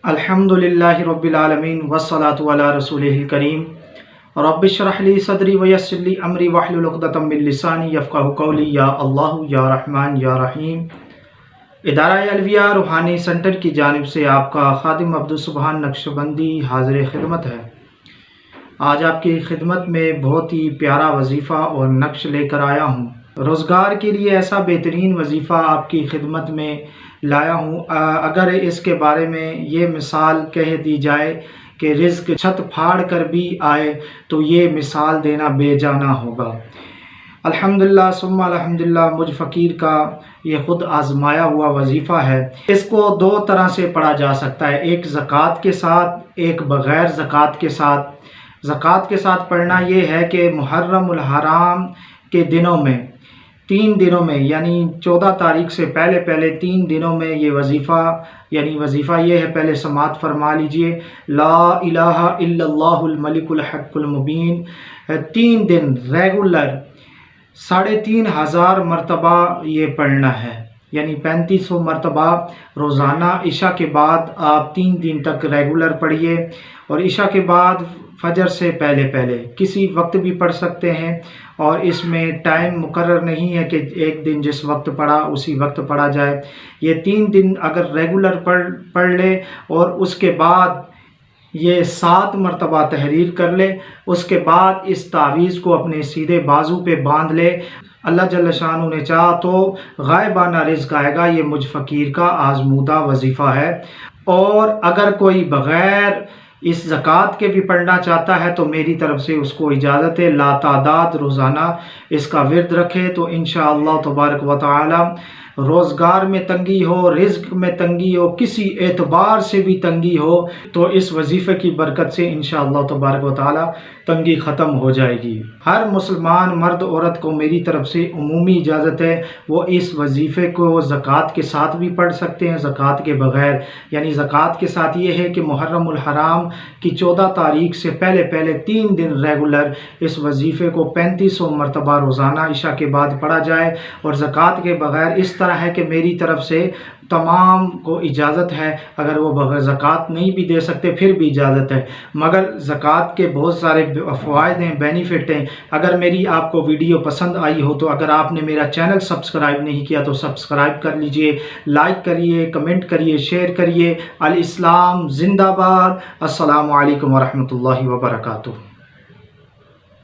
الحمدللہ رب العالمین والصلاة علی رسولہ الکریم رب اشرح لی صدری ویسر لی امری واحلل عقدۃ من لسانی یفقہوا قولی یا اللہ یا رحمن یا رحیم۔ ادارہ الویہ روحانی سینٹر کی جانب سے آپ کا خادم عبدالسبحان نقشبندی حاضر خدمت ہے۔ آج آپ کی خدمت میں بہت ہی پیارا وظیفہ اور نقش لے کر آیا ہوں۔ روزگار کے لیے ایسا بہترین وظیفہ آپ کی خدمت میں لایا ہوں۔ اگر اس کے بارے میں یہ مثال کہہ دی جائے کہ رزق چھت پھاڑ کر بھی آئے تو یہ مثال دینا بے جانا ہوگا۔ الحمدللہ ثم الحمدللہ مجھ فقیر کا یہ خود آزمایا ہوا وظیفہ ہے۔ اس کو دو طرح سے پڑھا جا سکتا ہے، ایک زکوٰۃ کے ساتھ، ایک بغیر زکوٰۃ کے ساتھ۔ زکوٰۃ کے ساتھ پڑھنا یہ ہے کہ محرم الحرام کے دنوں میں 3 دنوں میں یعنی 14 تاریخ سے پہلے 3 دنوں میں یہ وظیفہ وظیفہ یہ ہے، پہلے سماعت فرما لیجئے، لا الہ الا اللہ الملک الحق المبین۔ 3 دن ریگولر 3500 مرتبہ یہ پڑھنا ہے، یعنی 3500 مرتبہ روزانہ۔ عشاء کے بعد آپ 3 دن تک ریگولر پڑھیے، اور عشاء کے بعد فجر سے پہلے کسی وقت بھی پڑھ سکتے ہیں، اور اس میں ٹائم مقرر نہیں ہے کہ ایک دن جس وقت پڑھا اسی وقت پڑھا جائے۔ یہ 3 دن اگر ریگولر پڑھ لے اور اس کے بعد یہ 7 مرتبہ تحریر کر لے، اس کے بعد اس تعویذ کو اپنے سیدھے بازو پہ باندھ لے، اللہ جل شانہ نے چاہا تو غائبانہ رزق آئے گا۔ یہ مجھ فقیر کا آزمودہ وظیفہ ہے۔ اور اگر کوئی بغیر اس زکوٰۃ کے بھی پڑھنا چاہتا ہے تو میری طرف سے اس کو اجازت ہے، لا تعداد روزانہ اس کا ورد رکھے تو انشاءاللہ تبارک و تعالی روزگار میں تنگی ہو، رزق میں تنگی ہو، کسی اعتبار سے بھی تنگی ہو تو اس وظیفے کی برکت سے انشاءاللہ تبارک و تعالی تنگی ختم ہو جائے گی۔ ہر مسلمان مرد عورت کو میری طرف سے عمومی اجازت ہے، وہ اس وظیفے کو زکوٰۃ کے ساتھ بھی پڑھ سکتے ہیں، زکوٰۃ کے بغیر۔ یعنی زکوٰۃ کے ساتھ یہ ہے کہ محرم الحرام کی 14 تاریخ سے پہلے 3 دن ریگولر اس وظیفے کو 3500 مرتبہ روزانہ عشاء کے بعد پڑھا جائے۔ اور زکوٰۃ کے بغیر اس طرح ہے کہ میری طرف سے تمام کو اجازت ہے، اگر وہ بغیر زکوٰۃ نہیں بھی دے سکتے پھر بھی اجازت ہے، مگر زکوٰۃ کے بہت سارے فوائد ہیں، بینیفٹ ہیں۔ اگر میری آپ کو ویڈیو پسند آئی ہو تو اگر آپ نے میرا چینل سبسکرائب نہیں کیا تو سبسکرائب کر لیجئے، لائک کریے، کمنٹ کریے، شیئر کریے۔ الاسلام زندہ باد۔ السلام علیکم ورحمۃ اللہ وبرکاتہ۔